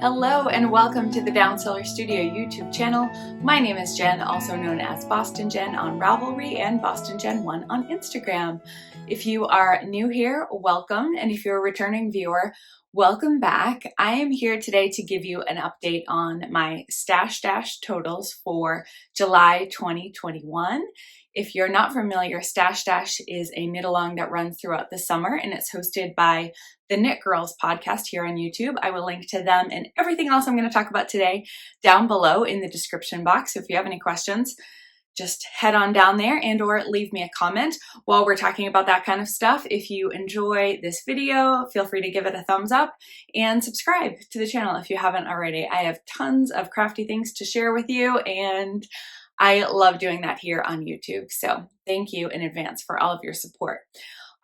Hello and welcome to the Downseller Studio YouTube channel. My name is Jen, also known as Boston Jen on Ravelry and Boston Jen 1 on Instagram. If you are new here, welcome, and if you're a returning viewer, welcome back. I am here today to give you an update on my stash dash totals for July 2021. If you're not familiar, Stash Dash is a knit along that runs throughout the summer, and it's hosted by the Knit Girls podcast here on YouTube. I will link to them and everything else I'm going to talk about today down below in the description box. So if you have any questions, just head on down there and or leave me a comment while we're talking about that kind of stuff. If you enjoy this video, feel free to give it a thumbs up and subscribe to the channel if you haven't already. I have tons of crafty things to share with you, and I love doing that here on YouTube. So thank you in advance for all of your support.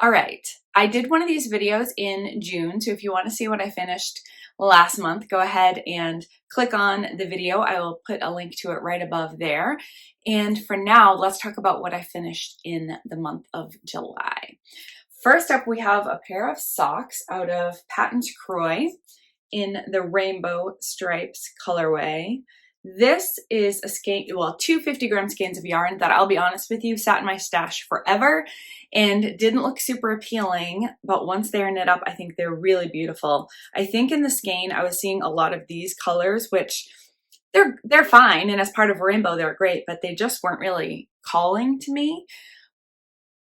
All right, I did one of these videos in June, so if you want to see what I finished last month, go ahead and click on the video. I will put a link to it right above there. And for now, let's talk about what I finished in the month of July. First up, we have a pair of socks out of Patons Kroy in the Rainbow Stripes colorway. This is a skein, well, two 50-gram skeins of yarn that, I'll be honest with you, sat in my stash forever and didn't look super appealing, but once they're knit up, I think they're really beautiful. I think in the skein, I was seeing a lot of these colors, which they're fine, and as part of Rainbow, they're great, but they just weren't really calling to me.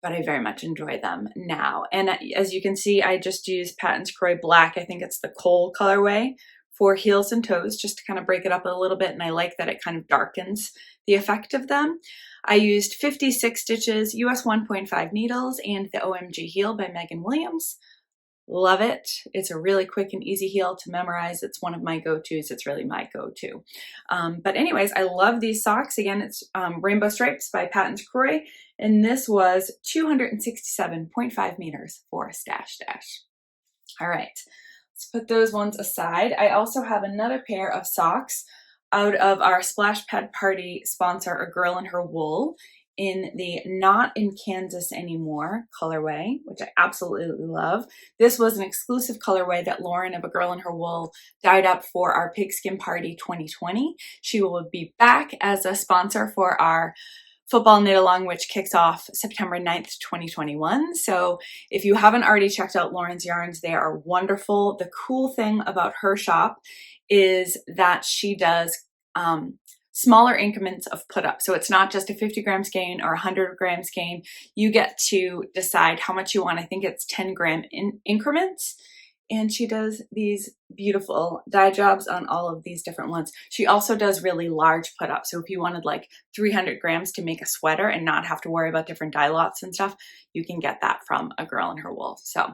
But I very much enjoy them now. And as you can see, I just used Patons Kroy Black. I think it's the Coal colorway for heels and toes, just to kind of break it up a little bit, and I like that it kind of darkens the effect of them. I used 56 stitches, US 1.5 needles, and the OMG heel by Megan Williams. Love it. It's a really quick and easy heel to memorize. It's one of my go-tos. It's really my go-to. But anyways, I love these socks. Again, it's Rainbow Stripes by Patons Kroy, and this was 267.5 meters for Stash Dash. All right. Let's put those ones aside. I also have another pair of socks out of our Splash Pad Party sponsor, A Girl and Her Wool, in the Not in Kansas Anymore colorway, which I absolutely love. This was an exclusive colorway that Lauren of A Girl and Her Wool dyed up for our Pigskin Party 2020. She will be back as a sponsor for our football knit along, which kicks off September 9th, 2021. So if you haven't already checked out Lauren's yarns, they are wonderful. The cool thing about her shop is that she does smaller increments of put up. So it's not just a 50-gram skein or a 100-gram skein. You get to decide how much you want. I think it's 10-gram increments. And she does these beautiful dye jobs on all of these different ones. She also does really large put up. So if you wanted like 300 grams to make a sweater and not have to worry about different dye lots and stuff, you can get that from A Girl and Her Wool. So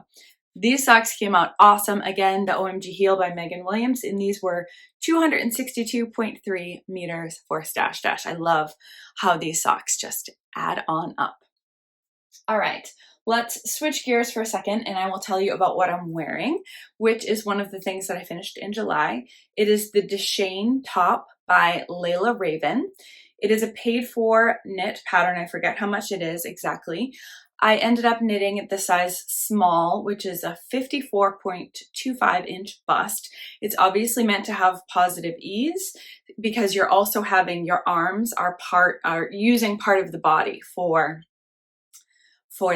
these socks came out awesome. Again, the OMG heel by Megan Williams, and these were 262.3 meters for Stash Dash. I love how these socks just add on up. All right. Let's switch gears for a second, and I will tell you about what I'm wearing, which is one of the things that I finished in July. It is the Deschain top by Leila Raven. It is a paid-for knit pattern. I forget how much it is exactly. I ended up knitting at the size small, which is a 54.25 inch bust. It's obviously meant to have positive ease because you're also having your arms are using part of the body for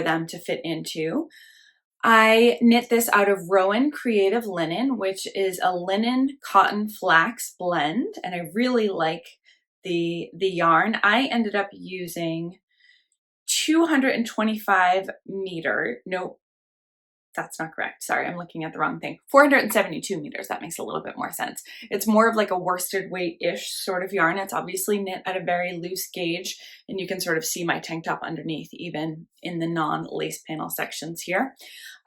them to fit into. I knit this out of Rowan Creative Linen, which is a linen cotton flax blend, and I really like the yarn. I ended up using 225 meter, no, that's not correct. Sorry, I'm looking at the wrong thing. 472 meters, that makes a little bit more sense. It's more of like a worsted weight-ish sort of yarn. It's obviously knit at a very loose gauge, and you can sort of see my tank top underneath, even in the non-lace panel sections here.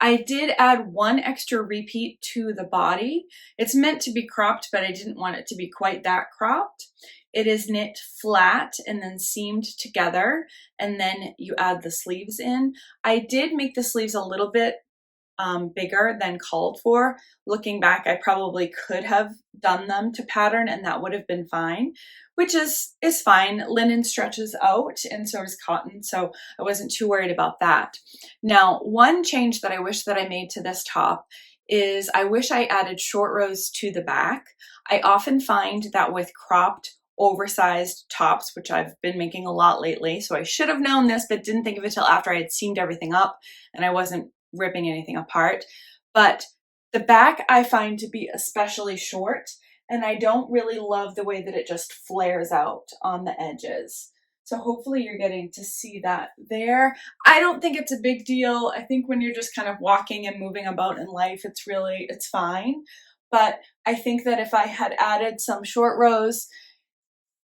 I did add one extra repeat to the body. It's meant to be cropped, but I didn't want it to be quite that cropped. It is knit flat and then seamed together, and then you add the sleeves in. I did make the sleeves a little bit bigger than called for. Looking back, I probably could have done them to pattern and that would have been fine, which is fine. Linen stretches out and so does cotton, so I wasn't too worried about that. Now, one change that I wish that I made to this top is I wish I added short rows to the back. I often find that with cropped, oversized tops, which I've been making a lot lately, so I should have known this, but didn't think of it till after I had seamed everything up and I wasn't ripping anything apart. But the back I find to be especially short, and I don't really love the way that it just flares out on the edges. So hopefully you're getting to see that there. I don't think it's a big deal. I think when you're just kind of walking and moving about in life, it's fine. But I think that if I had added some short rows,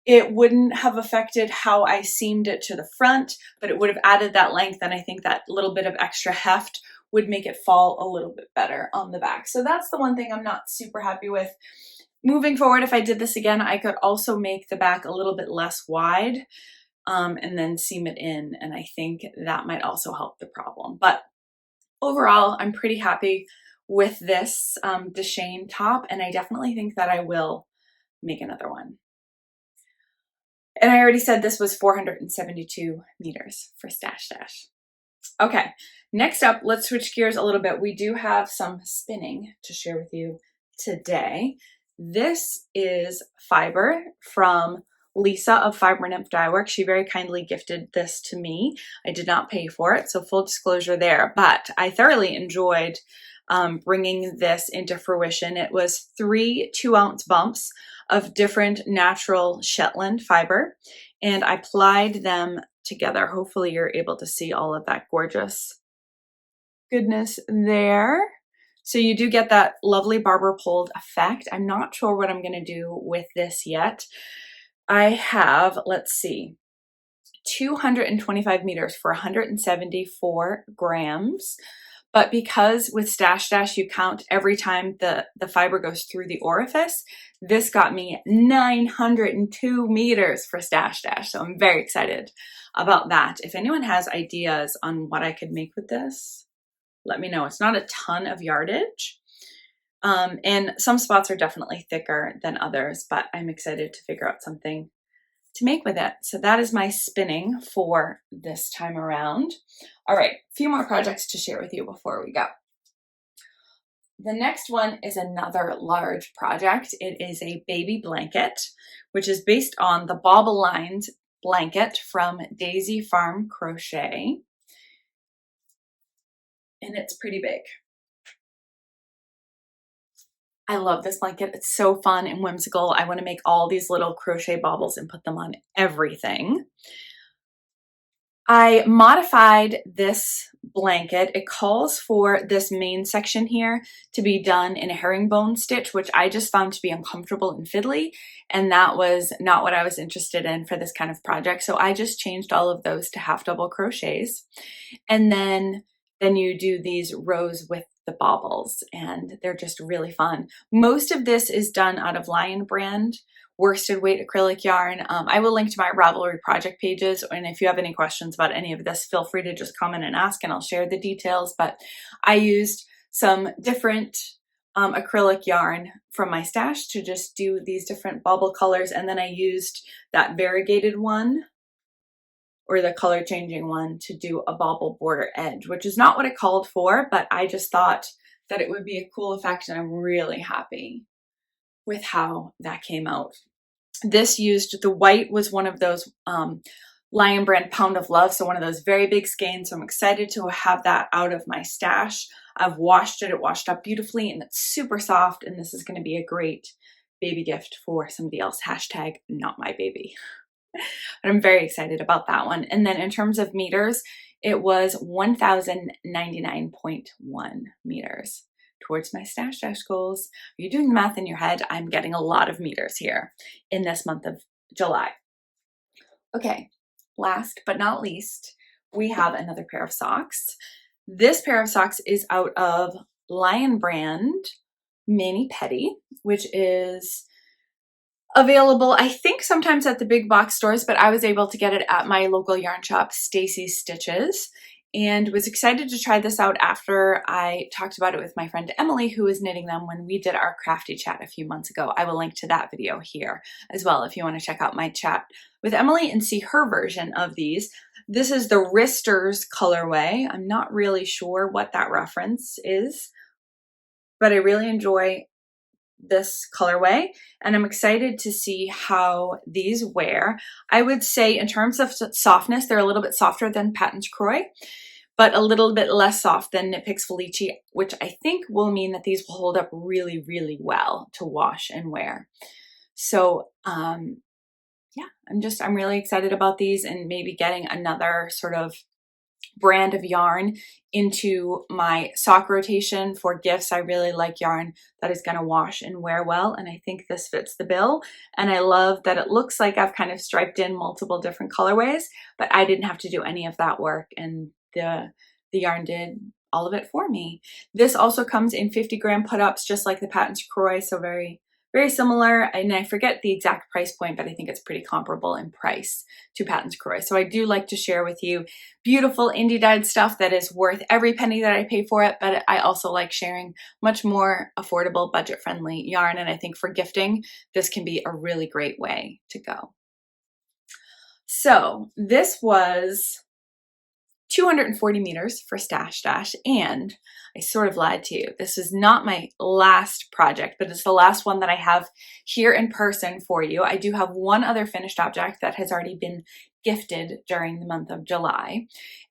it wouldn't have affected how I seamed it to the front, but it would have added that length, and I think that little bit of extra heft would make it fall a little bit better on the back. So that's the one thing I'm not super happy with. Moving forward, if I did this again, I could also make the back a little bit less wide and then seam it in, and I think that might also help the problem. But overall, I'm pretty happy with this Deschain top, and I definitely think that I will make another one. And I already said this was 472 meters for Stash Stash. Okay, next up, let's switch gears a little bit. We do have some spinning to share with you today. This is fiber from Lisa of Fibernymph Dyeworks. She very kindly gifted this to me. I did not pay for it, so full disclosure there, but I thoroughly enjoyed bringing this into fruition. It was 3 2-ounce bumps of different natural Shetland fiber, and I plied them together. Hopefully you're able to see all of that gorgeous goodness there. So you do get that lovely barber pulled effect. I'm not sure what I'm going to do with this yet. I have, let's see, 225 meters for 174 grams. But because with Stash Stash you count every time the fiber goes through the orifice, this got me 902 meters for Stash Stash. So I'm very excited about that. If anyone has ideas on what I could make with this, let me know. It's not a ton of yardage. And some spots are definitely thicker than others, but I'm excited to figure out something to make with it. So that is my spinning for this time around. All right, a few more projects to share with you before we go. The next one is another large project. It is a baby blanket, which is based on the Bobble lined blanket from Daisy Farm Crochet. And it's pretty big. I love this blanket. It's so fun and whimsical. I want to make all these little crochet baubles and put them on everything. I modified this blanket. It calls for this main section here to be done in a herringbone stitch, which I just found to be uncomfortable and fiddly, and that was not what I was interested in for this kind of project. So I just changed all of those to half double crochets, and then you do these rows with the baubles, and they're just really fun. Most of this is done out of Lion brand worsted weight acrylic yarn. I will link to my Ravelry project pages, and if you have any questions about any of this, feel free to just comment and ask, and I'll share the details. But I used some different acrylic yarn from my stash to just do these different bauble colors, and then I used that variegated one, or the color changing one, to do a bauble border edge, which is not what it called for, but I just thought that it would be a cool effect, and I'm really happy with how that came out. This used, the white was one of those Lion brand Pound of Love, so one of those very big skeins, so I'm excited to have that out of my stash. I've washed it, it washed up beautifully, and it's super soft, and this is going to be a great baby gift for somebody else. Hashtag not my baby. But I'm very excited about that one. And then in terms of meters, it was 1,099.1 meters towards my Stash Dash goals. Are you doing the math in your head? I'm getting a lot of meters here in this month of July. Okay, last but not least, we have another pair of socks. This pair of socks is out of Lion brand Mini Pedi, which is available, I think, sometimes at the big box stores, but I was able to get it at my local yarn shop, Stacy's Stitches, and was excited to try this out after I talked about it with my friend Emily, who was knitting them when we did our crafty chat a few months ago. I will link to that video here as well if you want to check out my chat with Emily and see her version of these. This is the Wristers colorway. I'm not really sure what that reference is. but I really enjoy this colorway, and I'm excited to see how these wear. I would say in terms of softness, they're a little bit softer than Patons Kroy, but a little bit less soft than Knit Picks Felici, which I think will mean that these will hold up really, really well to wash and wear. So yeah, I'm really excited about these, and maybe getting another sort of brand of yarn into my sock rotation for gifts. I really like yarn that is going to wash and wear well, and I think this fits the bill. And I love that it looks like I've kind of striped in multiple different colorways, but I didn't have to do any of that work, and the yarn did all of it for me. This also comes in 50-gram put-ups, just like the Patons Kroy, so very, very similar. And I forget the exact price point, but I think it's pretty comparable in price to Patons Kroy. So I do like to share with you beautiful indie dyed stuff that is worth every penny that I pay for it, but I also like sharing much more affordable, budget-friendly yarn, and I think for gifting, this can be a really great way to go. So this was 240 meters for Stash Dash, and I sort of lied to you. This is not my last project, but it's the last one that I have here in person for you. I do have one other finished object that has already been gifted during the month of July,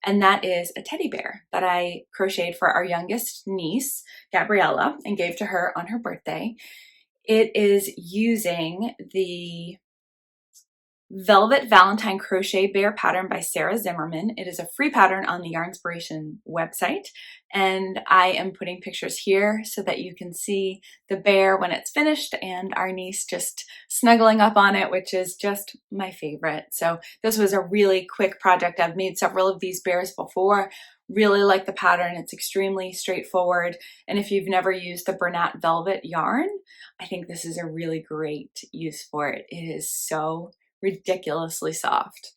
and that is a teddy bear that I crocheted for our youngest niece, Gabriella, and gave to her on her birthday. It is using the Velvet Valentine Crochet Bear pattern by Sarah Zimmerman. It is a free pattern on the Yarnspiration website, and I am putting pictures here so that you can see the bear when it's finished and our niece just snuggling up on it, which is just my favorite. So this was a really quick project. I've made several of these bears before. Really like the pattern. It's extremely straightforward, and if you've never used the Bernat Velvet yarn, I think this is a really great use for it. It is so ridiculously soft.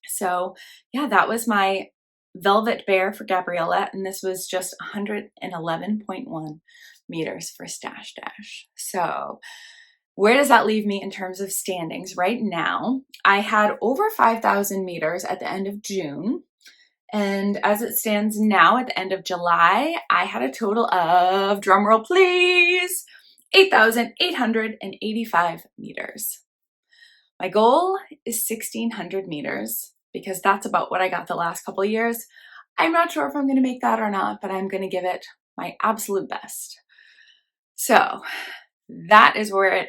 So yeah, that was my velvet bear for Gabriella, and this was just 111.1 meters for Stash Dash. So where does that leave me in terms of standings right now? I had over 5,000 meters at the end of June, and as it stands now at the end of July, I had a total of, drumroll please, 8,885 meters. My goal is 1,600 meters because that's about what I got the last couple of years. I'm not sure if I'm going to make that or not, but I'm going to give it my absolute best. So that is where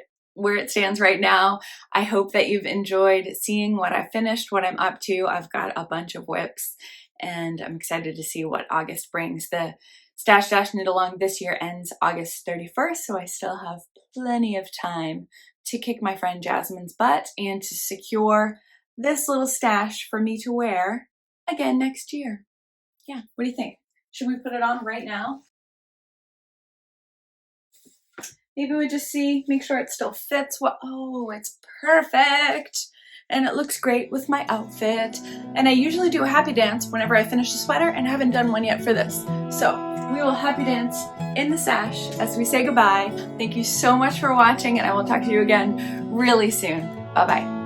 it stands right now. I hope that you've enjoyed seeing what I finished, what I'm up to. I've got a bunch of whips, and I'm excited to see what August brings. The Stash Dash Knit Along this year ends August 31st, so I still have plenty of time to kick my friend Jasmine's butt and to secure this little stash for me to wear again next year. Yeah, what do you think? Should we put it on right now? Maybe we just make sure it still fits. Oh, it's perfect. And it looks great with my outfit. And I usually do a happy dance whenever I finish a sweater, and I haven't done one yet for this. So we will happy dance in the sash as we say goodbye. Thank you so much for watching, and I will talk to you again really soon. Bye-bye.